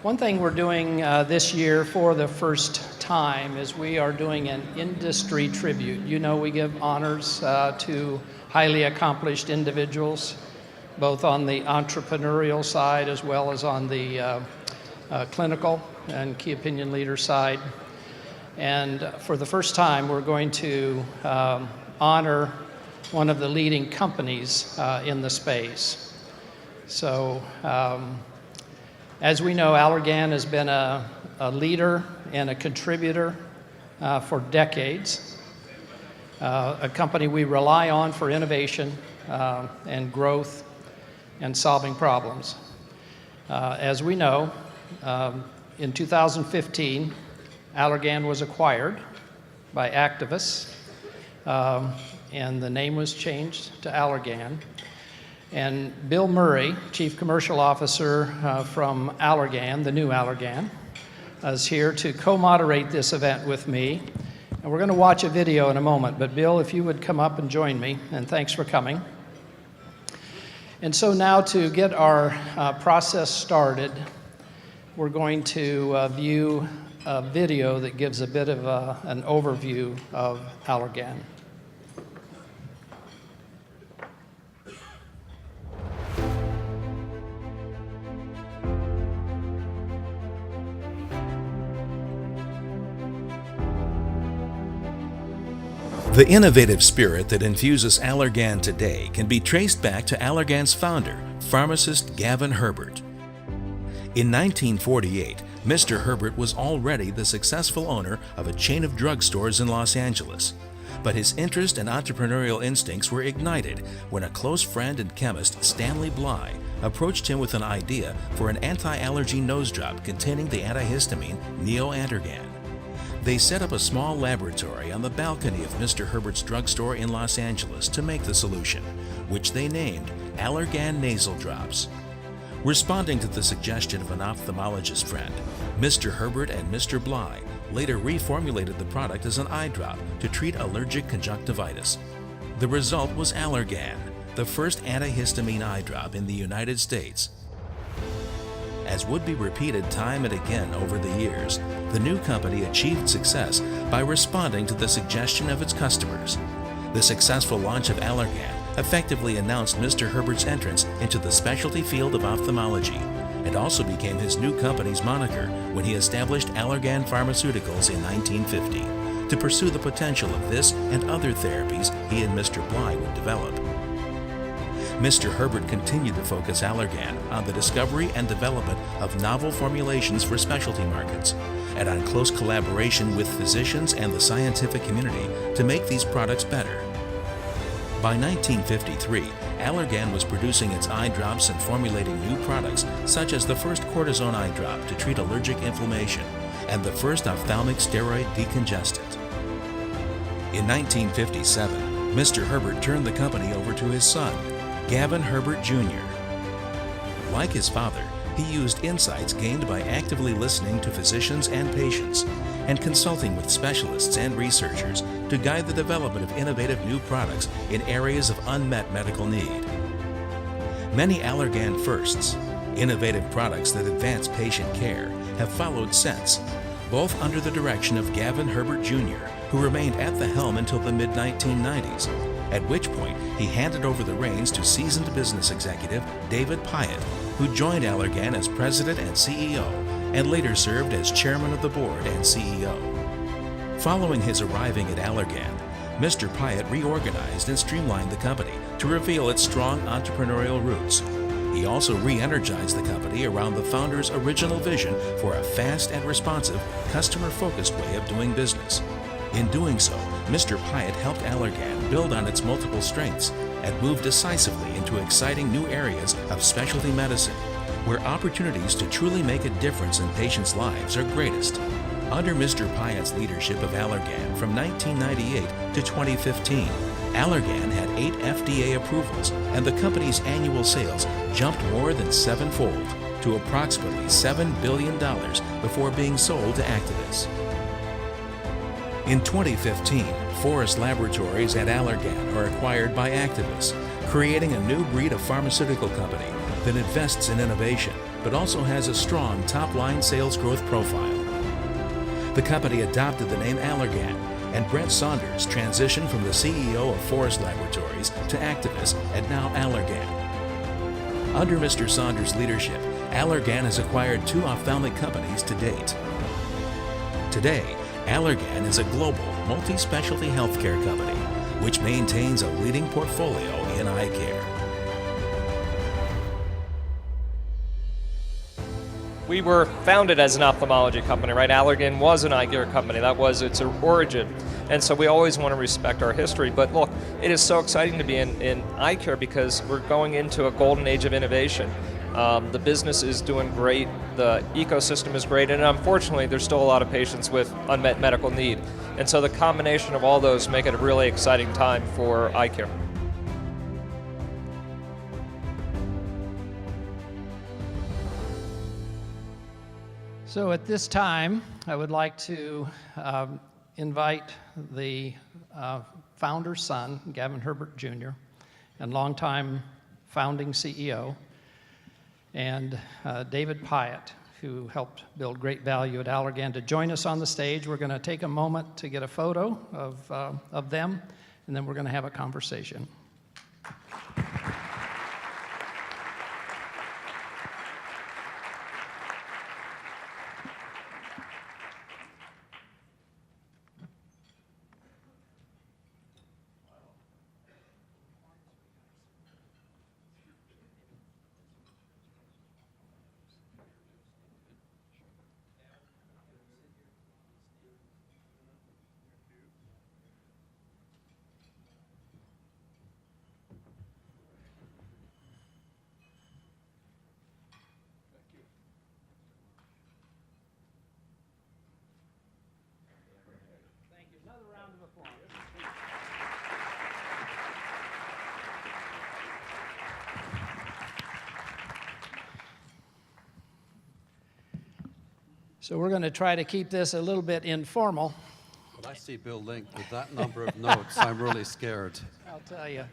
One thing we're doing this year for the first time is we are doing an industry tribute. You know, we give honors to highly accomplished individuals, both on the entrepreneurial side as well as on the clinical and key opinion leader side. And for the first time, we're going to honor one of the leading companies in the space. So, as we know, Allergan has been a leader and a contributor for decades, a company we rely on for innovation and growth and solving problems. As we know, in 2015, Allergan was acquired by activists, and the name was changed to Allergan. And Bill Meury, Chief Commercial Officer from Allergan, the new Allergan, is here to co-moderate this event with me. And we're going to watch a video in a moment, but Bill, if you would come up and join me, and thanks for coming. And so now to get our process started, we're going to view a video that gives a bit of an overview of Allergan. The innovative spirit that infuses Allergan today can be traced back to Allergan's founder, pharmacist Gavin Herbert. In 1948, Mr. Herbert was already the successful owner of a chain of drugstores in Los Angeles. But his interest and entrepreneurial instincts were ignited when a close friend and chemist, Stanley Bly, approached him with an idea for an anti-allergy nose drop containing the antihistamine neoantergan. They set up a small laboratory on the balcony of Mr. Herbert's drugstore in Los Angeles to make the solution, which they named Allergan nasal drops. Responding to the suggestion of an ophthalmologist friend, Mr. Herbert and Mr. Bly later reformulated the product as an eye drop to treat allergic conjunctivitis. The result was Allergan, the first antihistamine eye drop in the United States. As would be repeated time and again over the years, the new company achieved success by responding to the suggestion of its customers. The successful launch of Allergan effectively announced Mr. Herbert's entrance into the specialty field of ophthalmology, and also became his new company's moniker when he established Allergan Pharmaceuticals in 1950 to pursue the potential of this and other therapies he and Mr. Bly would develop. Mr. Herbert continued to focus Allergan on the discovery and development of novel formulations for specialty markets, and on close collaboration with physicians and the scientific community to make these products better. By 1953, Allergan was producing its eye drops and formulating new products such as the first cortisone eye drop to treat allergic inflammation and the first ophthalmic steroid decongestant. In 1957, Mr. Herbert turned the company over to his son, Gavin Herbert Jr. Like his father, he used insights gained by actively listening to physicians and patients and consulting with specialists and researchers to guide the development of innovative new products in areas of unmet medical need. Many Allergan firsts, innovative products that advance patient care, have followed since, both under the direction of Gavin Herbert Jr., who remained at the helm until the mid-1990s, at which point he handed over the reins to seasoned business executive David Pyott, who joined Allergan as president and CEO, and later served as chairman of the board and CEO. Following his arriving at Allergan, Mr. Pyott reorganized and streamlined the company to reveal its strong entrepreneurial roots. He also re-energized the company around the founder's original vision for a fast and responsive, customer-focused way of doing business. In doing so, Mr. Pyott helped Allergan build on its multiple strengths and move decisively into exciting new areas of specialty medicine, where opportunities to truly make a difference in patients' lives are greatest. Under Mr. Pyott's leadership of Allergan from 1998 to 2015, Allergan had 8 FDA approvals, and the company's annual sales jumped more than 7-fold to approximately $7 billion before being sold to activists. In 2015, Forest Laboratories and Allergan are acquired by Actavis, creating a new breed of pharmaceutical company that invests in innovation, but also has a strong top-line sales growth profile. The company adopted the name Allergan, and Brent Saunders transitioned from the CEO of Forest Laboratories to Actavis and now Allergan. Under Mr. Saunders' leadership, Allergan has acquired 2 ophthalmic companies to date. Today, Allergan is a global, multi-specialty healthcare company, which maintains a leading portfolio in eye care. We were founded as an ophthalmology company, right? Allergan was an eye care company. That was its origin. And so we always want to respect our history. But look, it is so exciting to be in eye care because we're going into a golden age of innovation. The business is doing great, the ecosystem is great, and unfortunately there's still a lot of patients with unmet medical need. And so the combination of all those make it a really exciting time for eye care. So at this time, I would like to invite the founder's son, Gavin Herbert Jr., and longtime founding CEO, and David Pyott, who helped build great value at Allergan, to join us on the stage. We're going to take a moment to get a photo of them, and then we're going to have a conversation. So we're going to try to keep this a little bit informal. Well, I see Bill Link with that number of notes. I'm really scared. I'll tell you.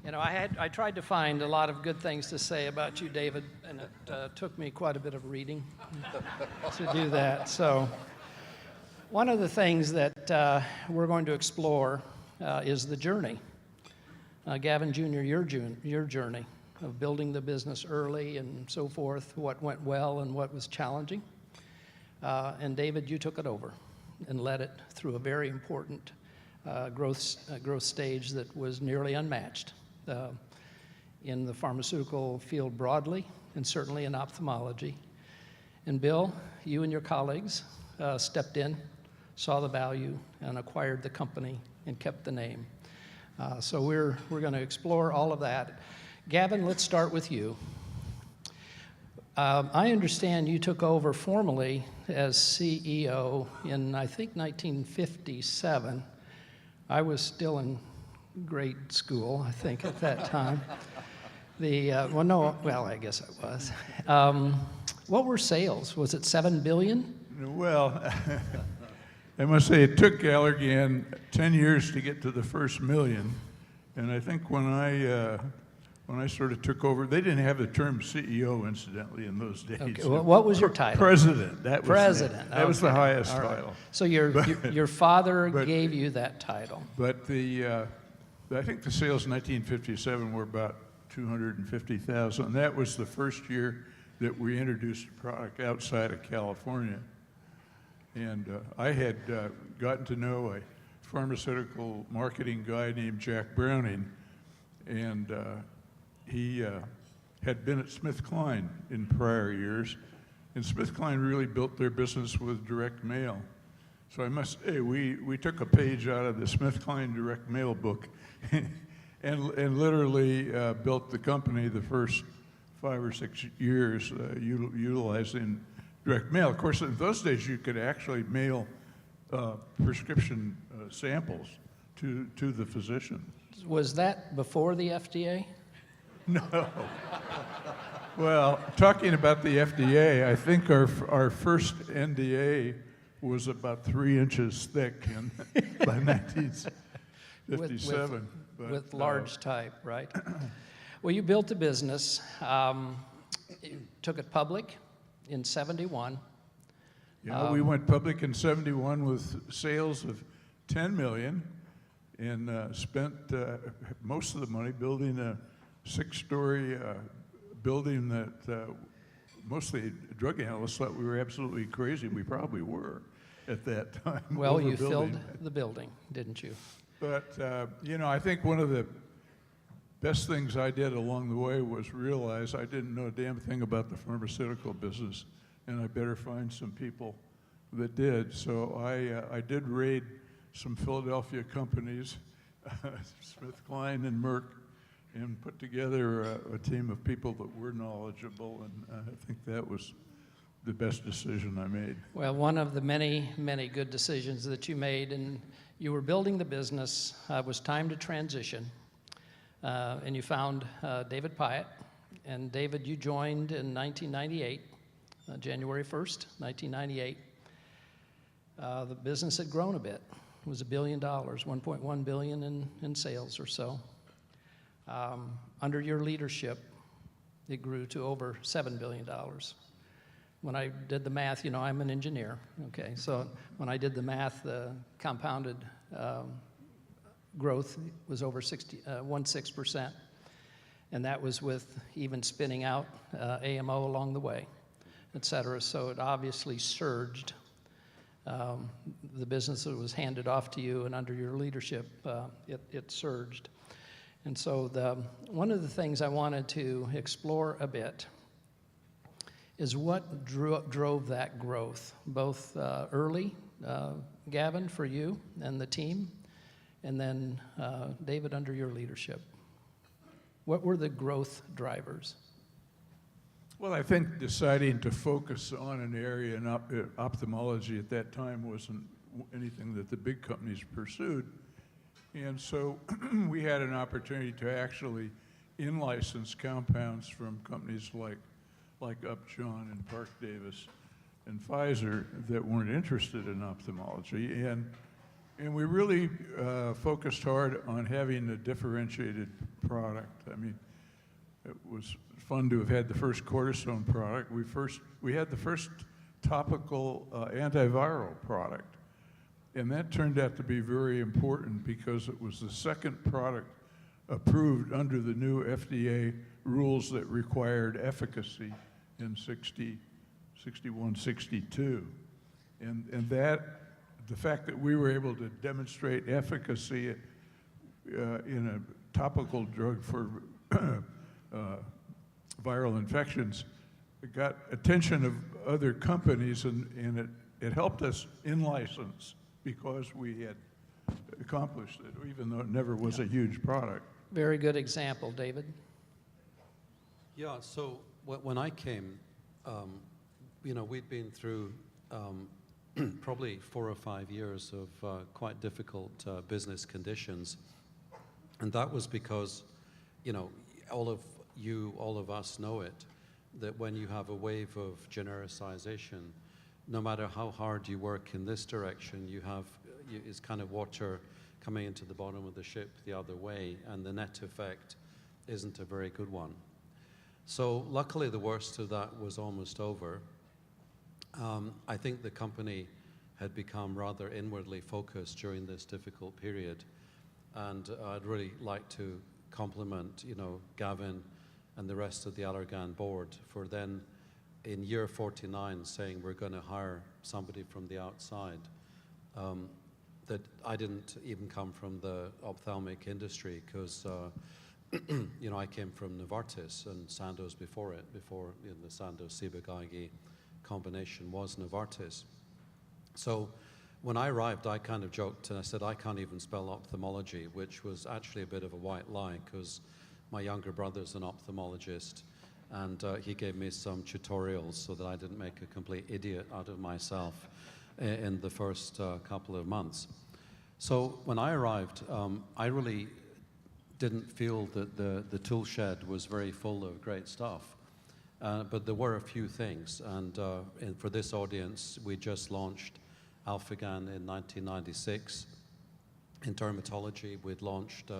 You know, I tried to find a lot of good things to say about you, David, and it took me quite a bit of reading to do that. So one of the things that we're going to explore is the journey. Gavin Jr., your journey of building the business early and so forth, what went well and what was challenging. And David, you took it over and led it through a very important growth stage that was nearly unmatched in the pharmaceutical field broadly, and certainly in ophthalmology. And Bill, you and your colleagues stepped in, saw the value, and acquired the company and kept the name. So we're going to explore all of that. Gavin, let's start with you. I understand you took over formally as CEO in, I think, 1957. I was still in grade school, I think, at that time. I guess I was. What were sales? Was it $7 billion? Well, I must say it took Allergan 10 years to get to the first million. And I think when I sort of took over, they didn't have the term CEO, incidentally, in those days. Okay. Well, what was your title? President. That was President. That was the highest All right. title. So your father gave you that title. But I think the sales in 1957 were about 250,000. And that was the first year that we introduced a product outside of California. And I had gotten to know a pharmaceutical marketing guy named Jack Browning, and he had been at SmithKline in prior years, and SmithKline really built their business with direct mail. So I must say, we took a page out of the SmithKline direct mail book and literally built the company the first 5 or 6 years utilizing direct mail. Of course, in those days, you could actually mail prescription samples to the physician. Was that before the FDA? No. Well, talking about the FDA, I think our first NDA was about 3 inches thick by 1957. With large type, right? Well, you built a business, you took it public in '71. Yeah, we went public in '71 with sales of 10 million and spent most of the money building a 6-story building that mostly drug analysts thought we were absolutely crazy. We probably were at that time. Well, you filled the building, didn't you? But, you know, I think one of the best things I did along the way was realize I didn't know a damn thing about the pharmaceutical business, and I better find some people that did. So I did raid some Philadelphia companies, SmithKline and Merck, and put together a team of people that were knowledgeable, and I think that was the best decision I made. Well, one of the many, many good decisions that you made, and you were building the business, it was time to transition, and you found David Pyott. And David, you joined in 1998, January 1st, 1998. The business had grown a bit. It was $1 billion, 1.1 billion in sales or so. Under your leadership, it grew to over $7 billion. When I did the math, you know, I'm an engineer, okay? So when I did the math, the compounded growth was over 16%, and that was with even spinning out AMO along the way, et cetera. So it obviously surged. The business that was handed off to you and under your leadership, it surged. And so one of the things I wanted to explore a bit is what drove that growth, both early, Gavin, for you and the team, and then David, under your leadership. What were the growth drivers? Well, I think deciding to focus on an area in ophthalmology at that time wasn't anything that the big companies pursued. And so we had an opportunity to actually in-license compounds from companies like Upjohn and Park Davis and Pfizer that weren't interested in ophthalmology. And we really focused hard on having a differentiated product. I mean, it was fun to have had the first cortisone product. We had the first topical antiviral product. And that turned out to be very important because it was the second product approved under the new FDA rules that required efficacy in 61, 62. And that, the fact that we were able to demonstrate efficacy in a topical drug for viral infections, it got attention of other companies, and it helped us in-license because we had accomplished it, even though it never was a huge product. Very good example, David. Yeah, so when I came, you know, we'd been through probably 4 or 5 years of quite difficult business conditions. And that was because, you know, all of us know it, that when you have a wave of genericization, no matter how hard you work in this direction, it's kind of water coming into the bottom of the ship the other way, and the net effect isn't a very good one. So luckily the worst of that was almost over. I think the company had become rather inwardly focused during this difficult period, and I'd really like to compliment, you know, Gavin and the rest of the Allergan board for then, in year 49, saying we're going to hire somebody from the outside. That I didn't even come from the ophthalmic industry because, you know, I came from Novartis and Sandoz before it, before the Sandoz-Ciba-Geigy combination was Novartis. So when I arrived, I kind of joked and I said, I can't even spell ophthalmology, which was actually a bit of a white lie because my younger brother's an ophthalmologist, and he gave me some tutorials so that I didn't make a complete idiot out of myself in the first couple of months. So when I arrived, I really didn't feel that the tool shed was very full of great stuff. But there were a few things, and for this audience, we just launched Alphagan in 1996. In dermatology, we'd launched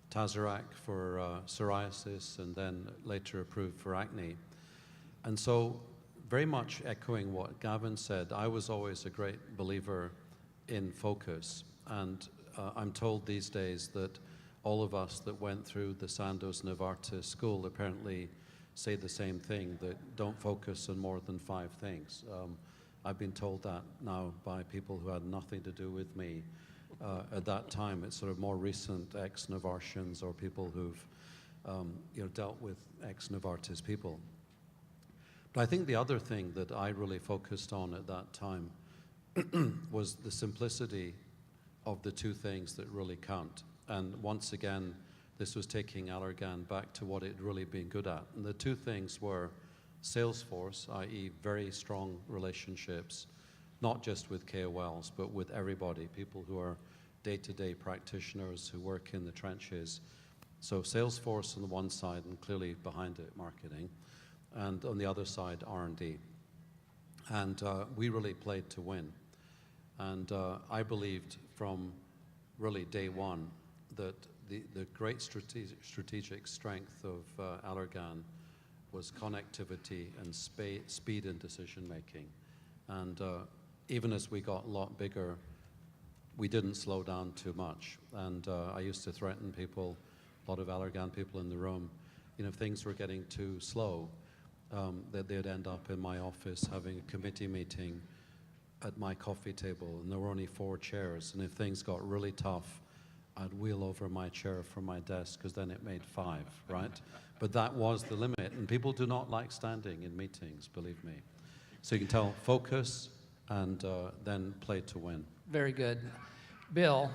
Tazorac for psoriasis and then later approved for acne. And so, very much echoing what Gavin said, I was always a great believer in focus. And I'm told these days that all of us that went through the Sandoz Novartis school apparently say the same thing, that don't focus on more than 5 things. I've been told that now by people who had nothing to do with me at that time. It's sort of more recent ex-Novartians or people who've dealt with ex-Novartis people. But I think the other thing that I really focused on at that time was the simplicity of the 2 things that really count. And once again, this was taking Allergan back to what it'd really been good at. And the 2 things were sales force, i.e. very strong relationships, not just with KOLs, but with everybody, people who are day-to-day practitioners who work in the trenches. So sales force on the one side, and clearly behind it, marketing, and on the other side, R&D. And we really played to win. And I believed from really day one that the great strategic strength of Allergan was connectivity and speed in decision making. And even as we got a lot bigger, we didn't slow down too much. And I used to threaten people, a lot of Allergan people in the room, if things were getting too slow, that they'd end up in my office having a committee meeting at my coffee table, and there were only 4 chairs. And if things got really tough, I'd wheel over my chair from my desk, because then it made 5, right? But that was the limit, and people do not like standing in meetings, believe me. So you can tell focus and then play to win. Very good. Bill,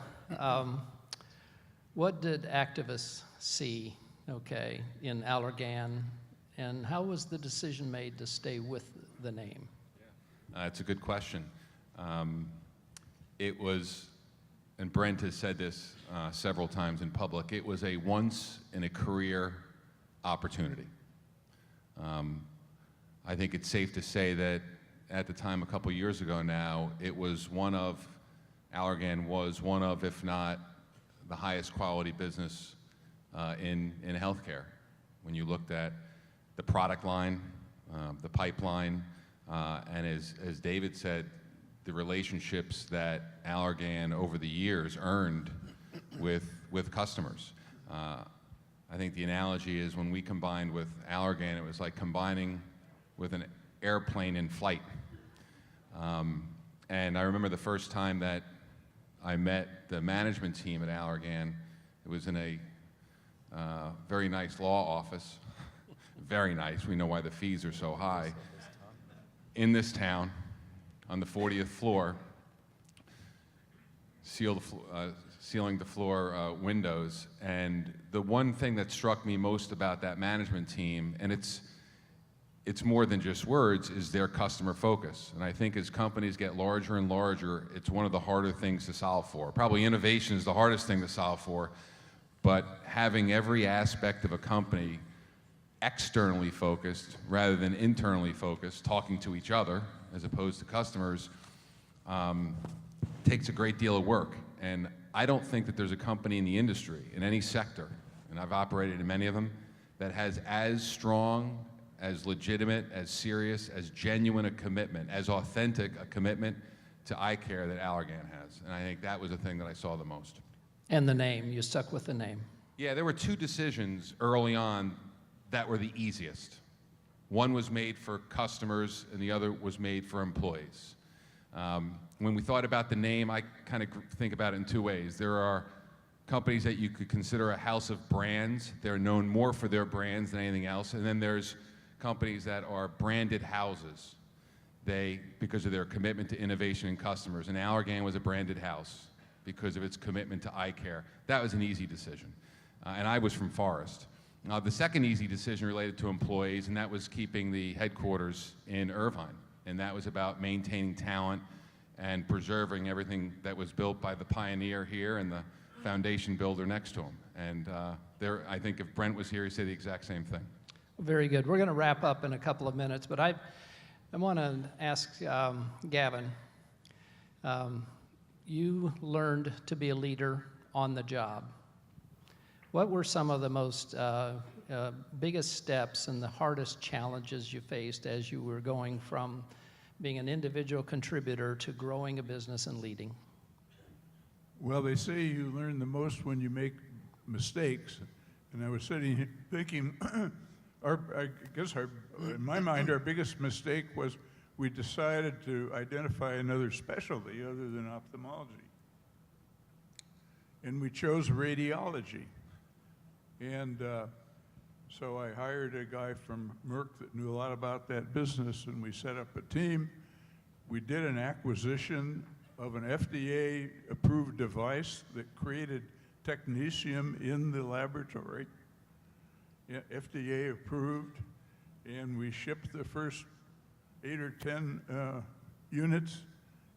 what did activists see, in Allergan, and how was the decision made to stay with the name? It's a good question. It was, and Brent has said this several times in public, it was a once-in-a-career opportunity. I think it's safe to say that at the time, a couple years ago now, Allergan was one of, if not the highest quality business in healthcare. When you looked at the product line, the pipeline, and as David said, the relationships that Allergan over the years earned with customers. I think the analogy is when we combined with Allergan, it was like combining with an airplane in flight. And I remember the first time that I met the management team at Allergan. It was in a very nice law office. Very nice. We know why the fees are so high. In this town, on the 40th floor, sealing the floor windows. And the one thing that struck me most about that management team, and it's more than just words, is their customer focus. And I think as companies get larger and larger, it's one of the harder things to solve for. Probably innovation is the hardest thing to solve for, but having every aspect of a company externally focused rather than internally focused, talking to each other as opposed to customers, takes a great deal of work. And I don't think that there's a company in the industry, in any sector, and I've operated in many of them, that has as strong, as legitimate, as serious, as genuine a commitment, as authentic a commitment to eye care that Allergan has. And I think that was the thing that I saw the most. And the name, you stuck with the name. Yeah, there were 2 decisions early on that were the easiest. One was made for customers and the other was made for employees. When we thought about the name, I kind of think about it in 2 ways. There are companies that you could consider a house of brands. They're known more for their brands than anything else. And then there's companies that are branded houses, because of their commitment to innovation and customers. And Allergan was a branded house because of its commitment to eye care. That was an easy decision. And I was from Forest. The second easy decision related to employees, and that was keeping the headquarters in Irvine. And that was about maintaining talent and preserving everything that was built by the pioneer here and the foundation builder next to him. And I think if Brent was here, he'd say the exact same thing. Very good. We're going to wrap up in a couple of minutes, but I want to ask Gavin, You learned to be a leader on the job. What were some of the most biggest steps and the hardest challenges you faced as you were going from being an individual contributor to growing a business and leading? Well, they say you learn the most when you make mistakes. And I was sitting here thinking, in my mind, our biggest mistake was we decided to identify another specialty other than ophthalmology. And we chose radiology. And so I hired a guy from Merck that knew a lot about that business, and we set up a team. We did an acquisition of an FDA-approved device that created technetium in the laboratory, FDA approved, and we shipped the first 8 or 10 units,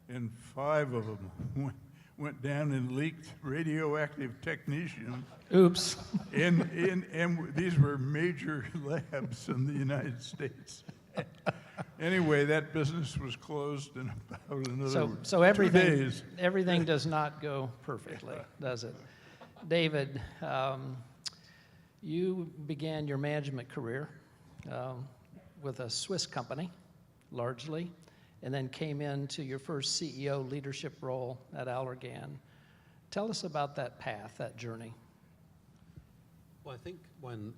and 5 of them went down and leaked radioactive technetium. Oops. And these were major labs in the United States. Anyway, that business was closed in about another So 2 days. everything does not go perfectly, does it? David, you began your management career with a Swiss company, largely, and then came into your first CEO leadership role at Allergan. Tell us about that path, that journey. Well, I think when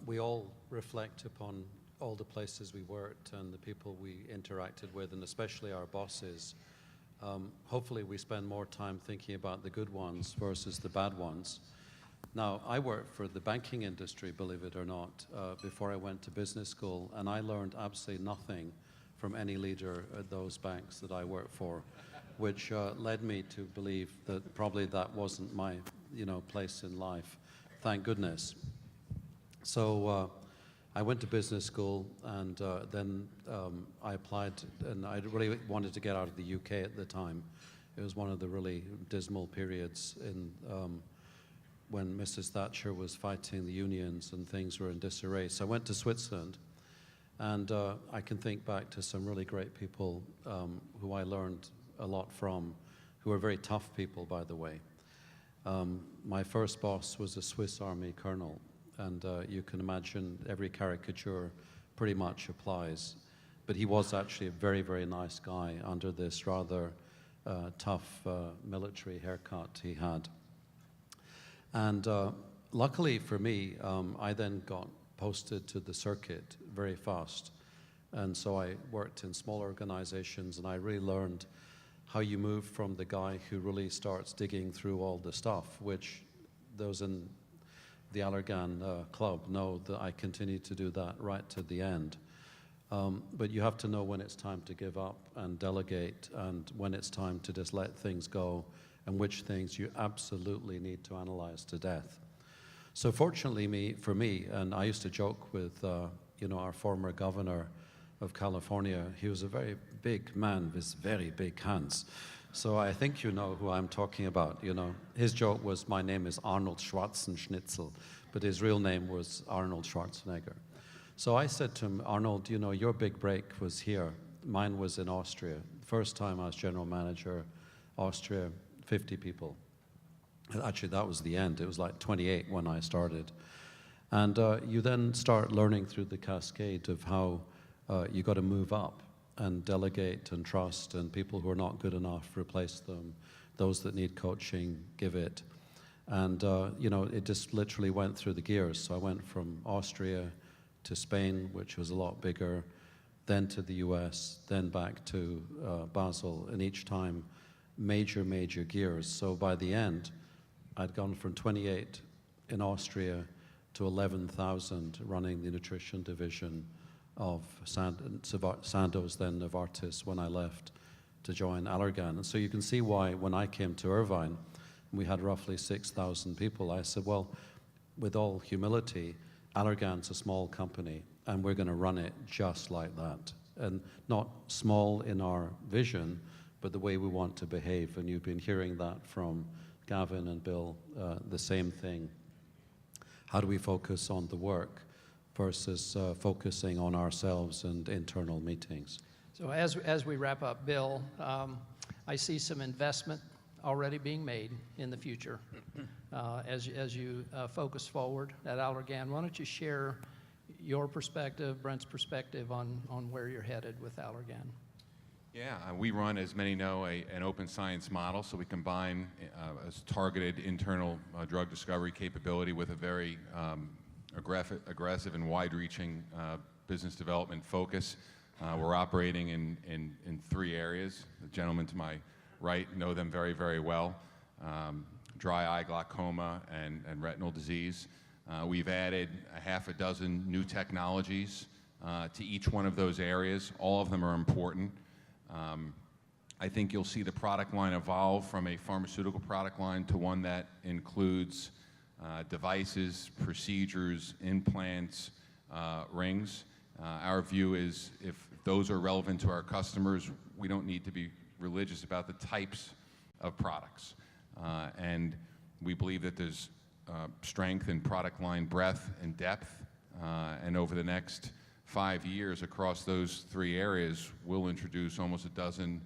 we all reflect upon all the places we worked and the people we interacted with, and especially our bosses, hopefully we spend more time thinking about the good ones versus the bad ones. Now, I worked for the banking industry, believe it or not, before I went to business school, and I learned absolutely nothing from any leader at those banks that I worked for, which led me to believe that probably that wasn't my, place in life. Thank goodness. So I went to business school, and then I applied, and I really wanted to get out of the UK at the time. It was one of the really dismal periods in when Mrs. Thatcher was fighting the unions and things were in disarray. So I went to Switzerland, and I can think back to some really great people who I learned a lot from, who were very tough people, by the way. My first boss was a Swiss Army colonel, and you can imagine every caricature pretty much applies. But he was actually a very, very nice guy under this rather tough military haircut he had. And luckily for me, I then got posted to the circuit very fast. And so I worked in small organizations, and I really learned how you move from the guy who really starts digging through all the stuff, which those in the Allergan club know that I continue to do that right to the end. But you have to know when it's time to give up and delegate, and when it's time to just let things go, and which things you absolutely need to analyze to death. So fortunately for me, and I used to joke with our former governor of California, he was a very big man with very big hands. So I think you know who I'm talking about, His joke was, my name is Arnold Schwarzenschnitzel, but his real name was Arnold Schwarzenegger. So I said to him, Arnold, your big break was here. Mine was in Austria. First time I was general manager, Austria, 50 people. Actually, that was the end. It was like 28 when I started. And you then start learning through the cascade of how you got to move up and delegate and trust, and people who are not good enough, replace them. Those that need coaching, give it. And, it just literally went through the gears. So I went from Austria to Spain, which was a lot bigger, then to the US, then back to Basel, and each time major gears. So by the end, I'd gone from 28 in Austria to 11,000 running the nutrition division of Sandoz, then Novartis, when I left to join Allergan. And so you can see why when I came to Irvine, we had roughly 6,000 people. I said, well, with all humility, Allergan's a small company, and we're going to run it just like that. And not small in our vision, but the way we want to behave. And you've been hearing that from Gavin and Bill, the same thing. How do we focus on the work versus focusing on ourselves and internal meetings? So as we wrap up, Bill, I see some investment already being made in the future as you focus forward at Allergan. Why don't you share your perspective, Brent's perspective on where you're headed with Allergan? Yeah, we run, as many know, an open science model, so we combine a targeted internal drug discovery capability with a very aggressive and wide-reaching business development focus. We're operating in 3 areas. The gentlemen to my right know them very, very well. Dry eye glaucoma and retinal disease. We've added a half a dozen new technologies to each one of those areas. All of them are important. I think you'll see the product line evolve from a pharmaceutical product line to one that includes devices, procedures, implants, rings. Our view is if those are relevant to our customers, we don't need to be religious about the types of products. And we believe that there's strength in product line breadth and depth, and over the next 5 years across those 3 areas, we'll introduce almost a dozen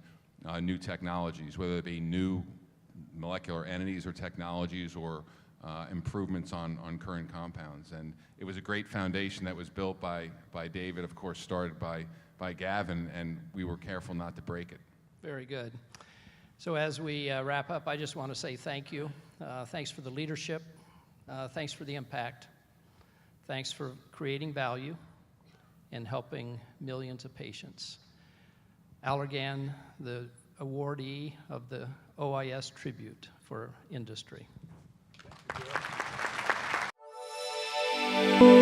new technologies, whether it be new molecular entities or technologies or improvements on current compounds. And it was a great foundation that was built by David, of course, started by Gavin, and we were careful not to break it. Very good. So as we wrap up, I just want to say thank you. Thanks for the leadership. Thanks for the impact. Thanks for creating value and helping millions of patients. Allergan, the awardee of the OIS Tribute for Industry. Thank you.